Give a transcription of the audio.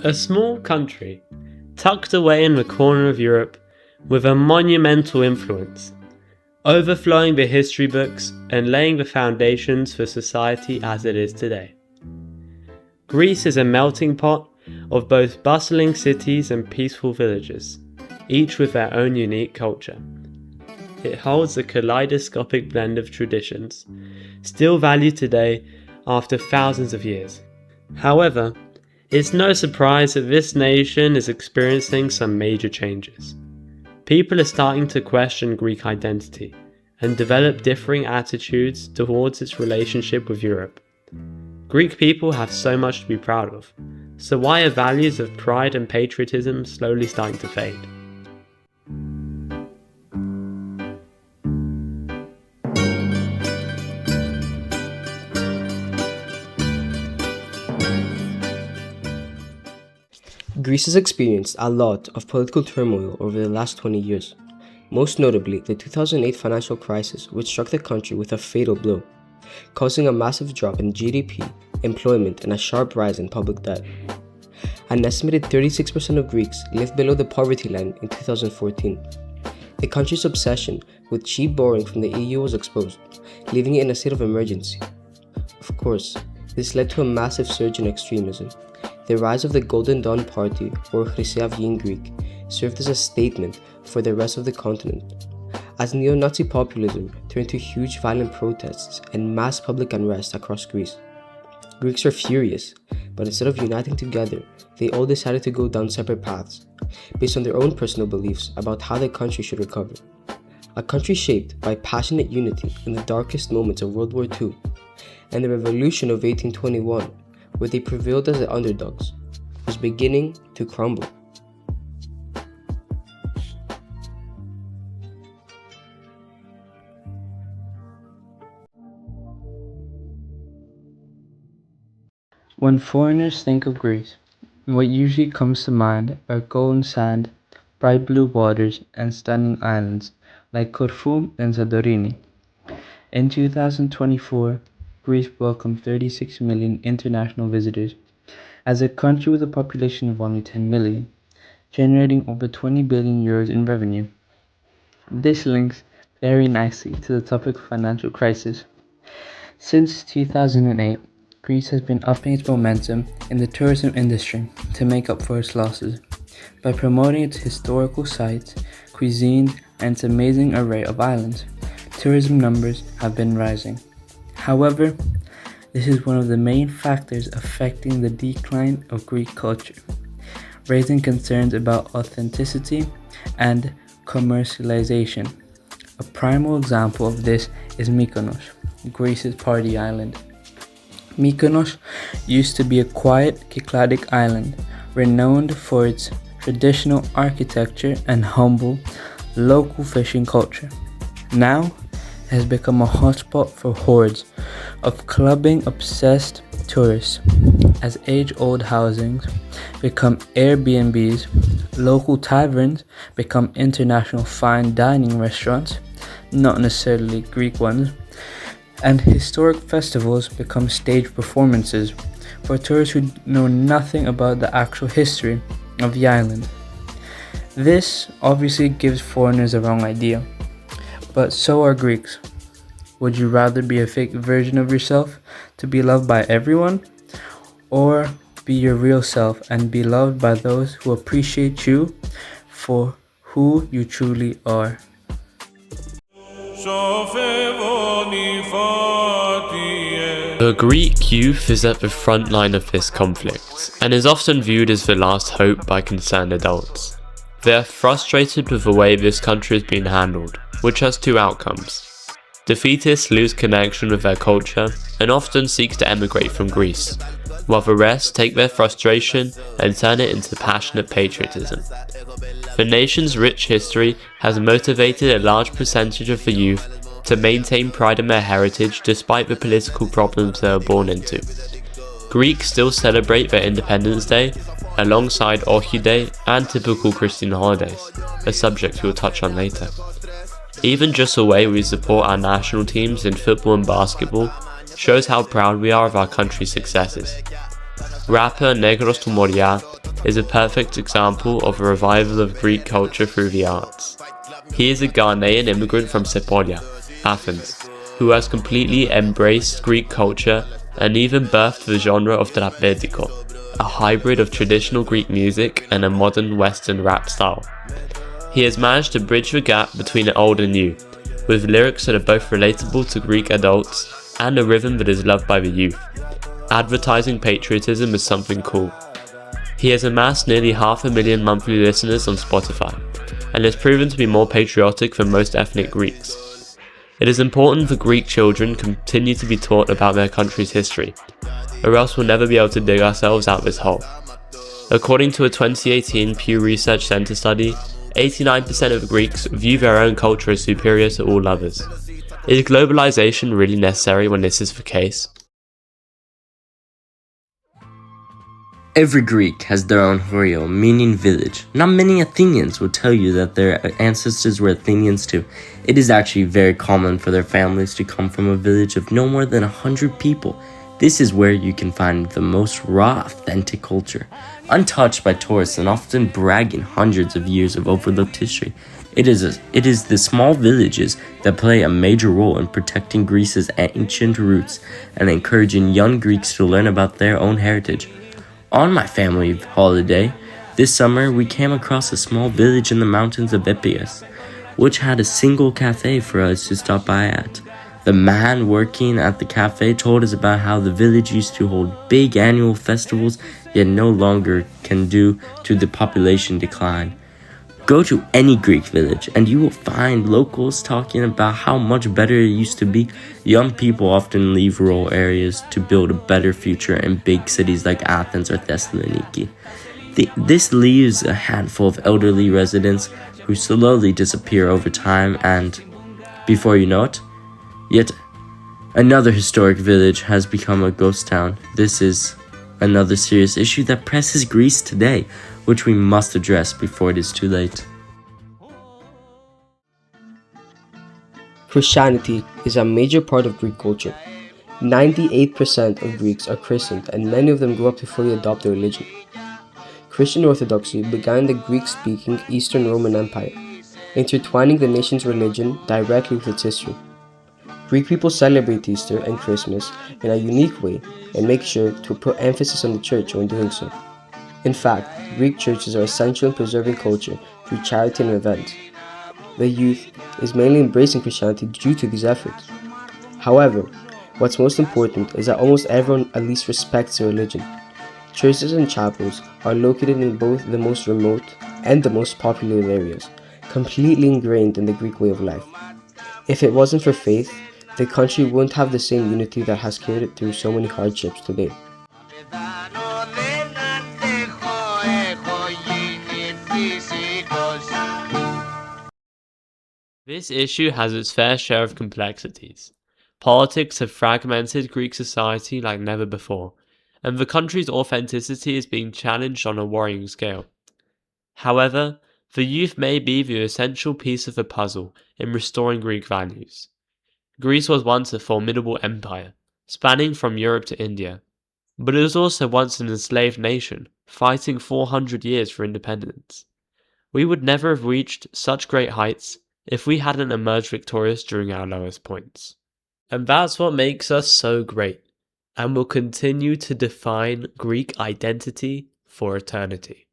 A small country, tucked away in the corner of Europe, with a monumental influence, overflowing the history books and laying the foundations for society as it is today. Greece is a melting pot of both bustling cities and peaceful villages, each with their own unique culture. It holds a kaleidoscopic blend of traditions, still valued today after thousands of years. However, it's no surprise that this nation is experiencing some major changes. People are starting to question Greek identity and develop differing attitudes towards its relationship with Europe. Greek people have so much to be proud of, so why are values of pride and patriotism slowly starting to fade? Greece has experienced a lot of political turmoil over the last 20 years, most notably the 2008 financial crisis, which struck the country with a fatal blow, causing a massive drop in GDP, employment, and a sharp rise in public debt. An estimated 36% of Greeks lived below the poverty line in 2014. The country's obsession with cheap borrowing from the EU was exposed, leaving it in a state of emergency. Of course, this led to a massive surge in extremism. The rise of the Golden Dawn Party, or Χρυσή Αυγή in Greek, served as a statement for the rest of the continent, as neo-Nazi populism turned to huge violent protests and mass public unrest across Greece. Greeks were furious, but instead of uniting together, they all decided to go down separate paths, based on their own personal beliefs about how the country should recover. A country shaped by passionate unity in the darkest moments of World War II, and the Revolution of 1821, where they prevailed as the underdogs, was beginning to crumble. When foreigners think of Greece, what usually comes to mind are golden sand, bright blue waters, and stunning islands like Corfu and Santorini. In 2024, Greece welcomed 36 million international visitors, as a country with a population of only 10 million, generating over 20 billion euros in revenue. This links very nicely to the topic of financial crisis. Since 2008, Greece has been upping its momentum in the tourism industry to make up for its losses, by promoting its historical sites, cuisine, and its amazing array of islands. Tourism numbers have been rising. However, this is one of the main factors affecting the decline of Greek culture, raising concerns about authenticity and commercialization. A primal example of this is Mykonos, Greece's party island. Mykonos used to be a quiet, Cycladic island, renowned for its traditional architecture and humble, local fishing culture. Now, has become a hotspot for hordes of clubbing-obsessed tourists, as age-old housings become Airbnbs, local taverns become international fine dining restaurants, not necessarily Greek ones, and historic festivals become stage performances for tourists who know nothing about the actual history of the island. This obviously gives foreigners a wrong idea, but so are Greeks. Would you rather be a fake version of yourself to be loved by everyone, or be your real self and be loved by those who appreciate you for who you truly are? The Greek youth is at the front line of this conflict, and is often viewed as the last hope by concerned adults. They are frustrated with the way this country has been handled, which has two outcomes. Defeatists lose connection with their culture and often seek to emigrate from Greece, while the rest take their frustration and turn it into passionate patriotism. The nation's rich history has motivated a large percentage of the youth to maintain pride in their heritage despite the political problems they were born into. Greeks still celebrate their Independence Day alongside Orchidea and typical Christian holidays, a subject we'll touch on later. Even just the way we support our national teams in football and basketball shows how proud we are of our country's successes. Rapper Negros to Moria is a perfect example of a revival of Greek culture through the arts. He is a Ghanaian immigrant from Sepolia, Athens, who has completely embraced Greek culture and even birthed the genre of trapediko, a hybrid of traditional Greek music and a modern Western rap style. He has managed to bridge the gap between the old and new, with lyrics that are both relatable to Greek adults and a rhythm that is loved by the youth. Advertising patriotism is something cool. He has amassed nearly 500,000 monthly listeners on Spotify, and is proven to be more patriotic than most ethnic Greeks. It is important that Greek children continue to be taught about their country's history, or else we'll never be able to dig ourselves out this hole. According to a 2018 Pew Research Center study, 89% of Greeks view their own culture as superior to all others. Is globalization really necessary when this is the case? Every Greek has their own horion, meaning village. Not many Athenians will tell you that their ancestors were Athenians too. It is actually very common for their families to come from a village of no more than 100 people. This is where you can find the most raw, authentic culture, untouched by tourists and often bragging hundreds of years of overlooked history. It is the small villages that play a major role in protecting Greece's ancient roots and encouraging young Greeks to learn about their own heritage. On my family holiday this summer, we came across a small village in the mountains of Epirus, which had a single cafe for us to stop by at. The man working at the cafe told us about how the village used to hold big annual festivals, yet no longer can due to the population decline. Go to any Greek village and you will find locals talking about how much better it used to be. Young people often leave rural areas to build a better future in big cities like Athens or Thessaloniki. This leaves a handful of elderly residents who slowly disappear over time, and before you know it, yet another historic village has become a ghost town. This is another serious issue that presses Greece today, which we must address before it is too late. Christianity is a major part of Greek culture. 98% of Greeks are Christians, and many of them grew up to fully adopt the religion. Christian Orthodoxy began in the Greek-speaking Eastern Roman Empire, intertwining the nation's religion directly with its history. Greek people celebrate Easter and Christmas in a unique way and make sure to put emphasis on the church when doing so. In fact, Greek churches are essential in preserving culture through charity and events. The youth is mainly embracing Christianity due to these efforts. However, what's most important is that almost everyone at least respects their religion. Churches and chapels are located in both the most remote and the most populated areas, completely ingrained in the Greek way of life. If it wasn't for faith, the country wouldn't have the same unity that has carried it through so many hardships today. This issue has its fair share of complexities. Politics have fragmented Greek society like never before, and the country's authenticity is being challenged on a worrying scale. However, the youth may be the essential piece of the puzzle in restoring Greek values. Greece was once a formidable empire, spanning from Europe to India, but it was also once an enslaved nation, fighting 400 years for independence. We would never have reached such great heights if we hadn't emerged victorious during our lowest points. And that's what makes us so great, and will continue to define Greek identity for eternity.